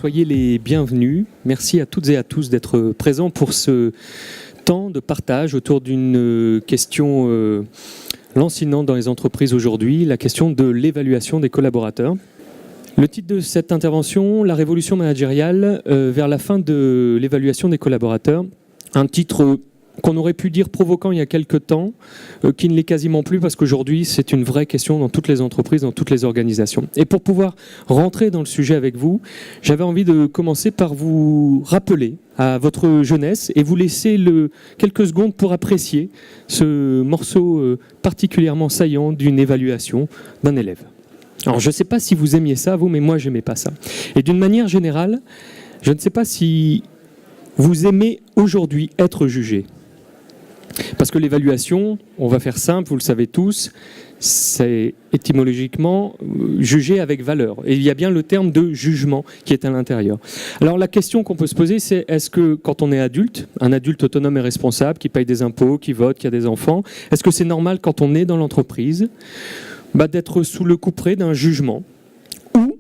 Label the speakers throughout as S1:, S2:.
S1: soyez les bienvenus. Merci à toutes et à tous d'être présents pour ce temps de partage autour d'une question lancinante dans les entreprises aujourd'hui, la question de l'évaluation des collaborateurs. Le titre de cette intervention, la révolution managériale vers la fin de l'évaluation des collaborateurs. Un titre qu'on aurait pu dire provoquant il y a quelques temps, qui ne l'est quasiment plus parce qu'aujourd'hui c'est une vraie question dans toutes les entreprises, dans toutes les organisations. Et pour pouvoir rentrer dans le sujet avec vous, j'avais envie de commencer par vous rappeler à votre jeunesse et vous laisser quelques secondes pour apprécier ce morceau particulièrement saillant d'une évaluation d'un élève. Alors je ne sais pas si vous aimiez ça, vous, mais moi j'aimais pas ça. Et d'une manière générale, je ne sais pas si vous aimez aujourd'hui être jugé. Parce que l'évaluation, on va faire simple, vous le savez tous, c'est étymologiquement juger avec valeur. Et il y a bien le terme de jugement qui est à l'intérieur. Alors la question qu'on peut se poser, c'est est-ce que quand on est adulte, un adulte autonome et responsable, qui paye des impôts, qui vote, qui a des enfants, est-ce que c'est normal quand on est dans l'entreprise d'être sous le couperet d'un jugement ou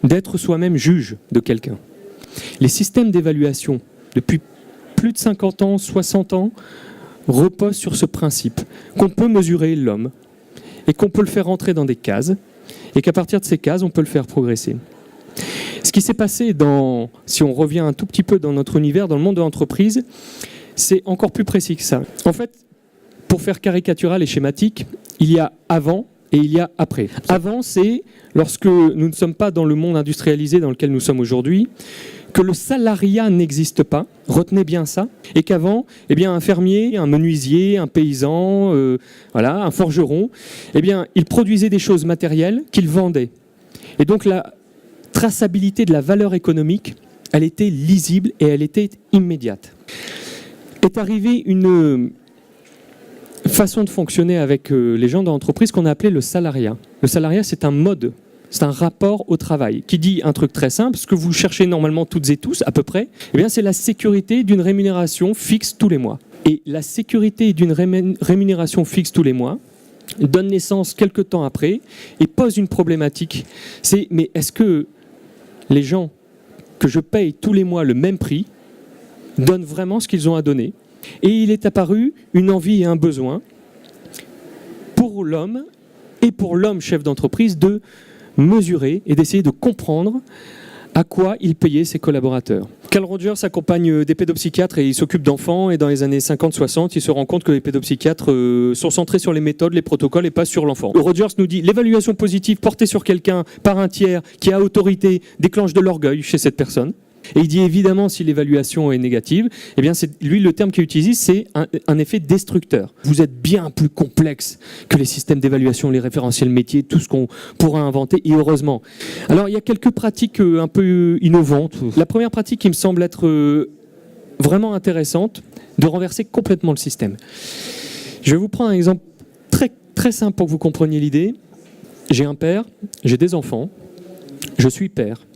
S1: d'être soi-même juge de quelqu'un? Les systèmes d'évaluation, depuis plus de 50 ans, 60 ans, repose sur ce principe qu'on peut mesurer l'homme et qu'on peut le faire rentrer dans des cases et qu'à partir de ces cases, on peut le faire progresser. Ce qui s'est passé si on revient un tout petit peu dans notre univers, dans le monde de l'entreprise, c'est encore plus précis que ça. En fait, pour faire caricatural et schématique, il y a avant et il y a après. Avant, c'est lorsque nous ne sommes pas dans le monde industrialisé dans lequel nous sommes aujourd'hui, que le salariat n'existe pas, retenez bien ça, et qu'avant, un fermier, un menuisier, un paysan, un forgeron, il produisait des choses matérielles qu'il vendait. Et donc la traçabilité de la valeur économique, elle était lisible et elle était immédiate. Est arrivée une façon de fonctionner avec les gens dans l'entreprise qu'on a appelé le salariat. Le salariat, c'est un mode. C'est un rapport au travail qui dit un truc très simple, ce que vous cherchez normalement toutes et tous, à peu près, c'est la sécurité d'une rémunération fixe tous les mois. Et la sécurité d'une rémunération fixe tous les mois donne naissance quelques temps après et pose une problématique. Mais est-ce que les gens que je paye tous les mois le même prix donnent vraiment ce qu'ils ont à donner? Et il est apparu une envie et un besoin pour l'homme et pour l'homme chef d'entreprise de mesurer et d'essayer de comprendre à quoi il payait ses collaborateurs. Carl Rogers accompagne des pédopsychiatres et il s'occupe d'enfants et dans les années 50-60, il se rend compte que les pédopsychiatres sont centrés sur les méthodes, les protocoles et pas sur l'enfant. Rogers nous dit l'évaluation positive portée sur quelqu'un par un tiers qui a autorité déclenche de l'orgueil chez cette personne. Et il dit évidemment si l'évaluation est négative, lui le terme qu'il utilise c'est un effet destructeur. Vous êtes bien plus complexe que les systèmes d'évaluation, les référentiels métiers, tout ce qu'on pourra inventer et heureusement. Alors il y a quelques pratiques un peu innovantes. La première pratique qui me semble être vraiment intéressante, de renverser complètement le système. Je vais vous prendre un exemple très, très simple pour que vous compreniez l'idée. J'ai un père, j'ai des enfants, je suis père.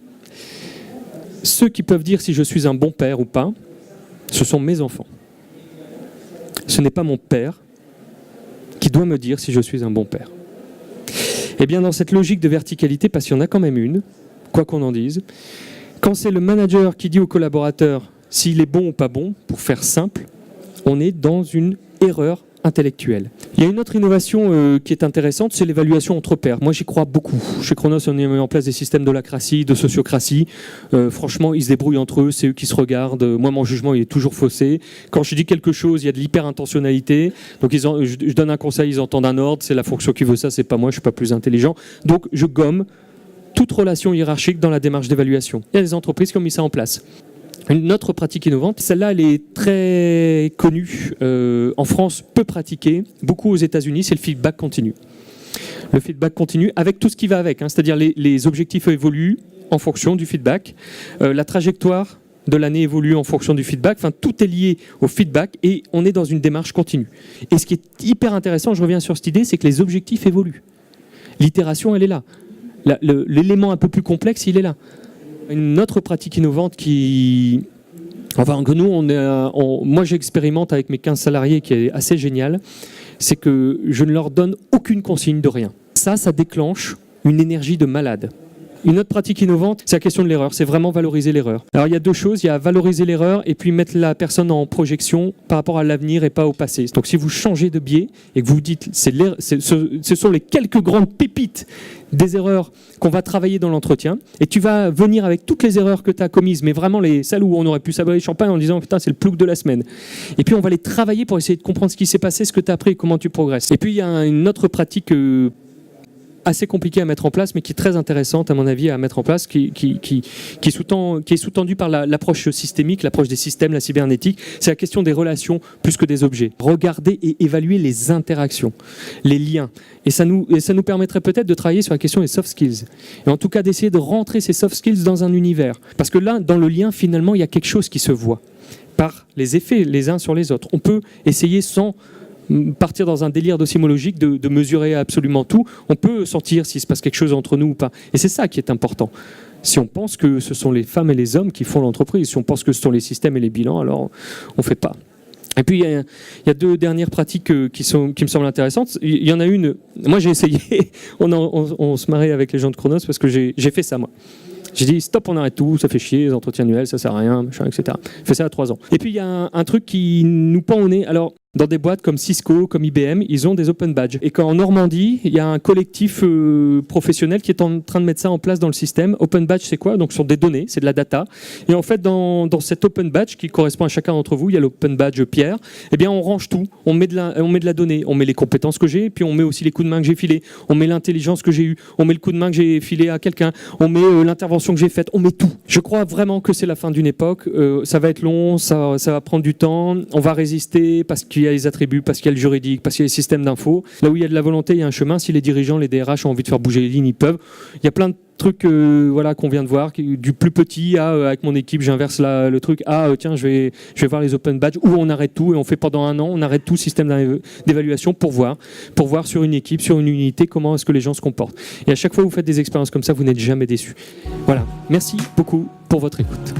S1: Ceux qui peuvent dire si je suis un bon père ou pas, ce sont mes enfants. Ce n'est pas mon père qui doit me dire si je suis un bon père. Eh bien, dans cette logique de verticalité, parce qu'il y en a quand même une, quoi qu'on en dise, quand c'est le manager qui dit au collaborateur s'il est bon ou pas bon, pour faire simple, on est dans une erreur intellectuelle. Il y a une autre innovation qui est intéressante, c'est l'évaluation entre pairs. Moi, j'y crois beaucoup. Chez Kronos, on a mis en place des systèmes d'holacratie, de sociocratie. Franchement, ils se débrouillent entre eux, c'est eux qui se regardent. Moi, mon jugement, il est toujours faussé. Quand je dis quelque chose, il y a de l'hyper-intentionnalité. Donc, je donne un conseil, ils entendent un ordre. C'est la fonction qui veut ça, c'est pas moi, je suis pas plus intelligent. Donc, je gomme toute relation hiérarchique dans la démarche d'évaluation. Il y a des entreprises qui ont mis ça en place. Une autre pratique innovante, celle-là elle est très connue, en France peu pratiquée, beaucoup aux États-Unis, c'est le feedback continu. Le feedback continu avec tout ce qui va avec, c'est-à-dire les objectifs évoluent en fonction du feedback, la trajectoire de l'année évolue en fonction du feedback, tout est lié au feedback et on est dans une démarche continue. Et ce qui est hyper intéressant, je reviens sur cette idée, c'est que les objectifs évoluent. L'itération, elle est là. L'élément un peu plus complexe, il est là. Une autre pratique innovante que nous, moi j'expérimente avec mes 15 salariés qui est assez génial, c'est que je ne leur donne aucune consigne de rien. Ça déclenche une énergie de malade. Une autre pratique innovante, c'est la question de l'erreur. C'est vraiment valoriser l'erreur. Alors il y a deux choses, il y a valoriser l'erreur et puis mettre la personne en projection par rapport à l'avenir et pas au passé. Donc si vous changez de biais et que vous vous dites ce sont les quelques grandes pépites des erreurs qu'on va travailler dans l'entretien, et tu vas venir avec toutes les erreurs que tu as commises, mais vraiment celles où on aurait pu savourer le champagne en disant putain c'est le plouc de la semaine. Et puis on va les travailler pour essayer de comprendre ce qui s'est passé, ce que tu as appris et comment tu progresses. Et puis il y a une autre pratique assez compliquée à mettre en place, mais qui est très intéressante à mon avis à mettre en place, qui est sous-tendue par l'approche systémique, l'approche des systèmes, la cybernétique. C'est la question des relations plus que des objets. Regarder et évaluer les interactions, les liens. Et ça nous permettrait peut-être de travailler sur la question des soft skills. Et en tout cas d'essayer de rentrer ces soft skills dans un univers. Parce que là, dans le lien, finalement, il y a quelque chose qui se voit par les effets les uns sur les autres. On peut essayer sans partir dans un délire docimologique de mesurer absolument tout. On peut sentir s'il se passe quelque chose entre nous ou pas. Et c'est ça qui est important. Si on pense que ce sont les femmes et les hommes qui font l'entreprise, si on pense que ce sont les systèmes et les bilans, alors on ne fait pas. Et puis, il y a deux dernières pratiques qui me semblent intéressantes. Il y en a une, moi j'ai essayé, on se marrait avec les gens de Chronos parce que j'ai fait ça moi. J'ai dit stop, on arrête tout, ça fait chier, les entretiens annuels, ça sert à rien, machin, etc. J'ai fait ça à 3 ans. Et puis il y a un truc qui nous pend au nez. Alors, dans des boîtes comme Cisco, comme IBM, ils ont des open badges. Et qu'en Normandie, il y a un collectif professionnel qui est en train de mettre ça en place dans le système. Open badge, c'est quoi? Donc, ce sont des données, c'est de la data. Et en fait, dans cet open badge qui correspond à chacun d'entre vous, il y a l'open badge Pierre. Eh bien, on range tout. On met de la donnée. On met les compétences que j'ai, puis on met aussi les coups de main que j'ai filés. On met l'intelligence que j'ai eue. On met le coup de main que j'ai filé à quelqu'un. On met l'intervention que j'ai faite. On met tout. Je crois vraiment que c'est la fin d'une époque. Ça va être long, ça va prendre du temps. On va résister parce qu'il y a les attributs, parce qu'il y a le juridique, parce qu'il y a les systèmes d'infos. Là où il y a de la volonté, il y a un chemin. Si les dirigeants, les DRH ont envie de faire bouger les lignes, ils peuvent. Il y a plein de trucs qu'on vient de voir, du plus petit à avec mon équipe, j'inverse le truc. Tiens, je vais voir les open badges où on arrête tout et on fait pendant 1 an, on arrête tout système d'évaluation pour voir sur une équipe, sur une unité, comment est-ce que les gens se comportent. Et à chaque fois que vous faites des expériences comme ça, vous n'êtes jamais déçus. Voilà. Merci beaucoup pour votre écoute.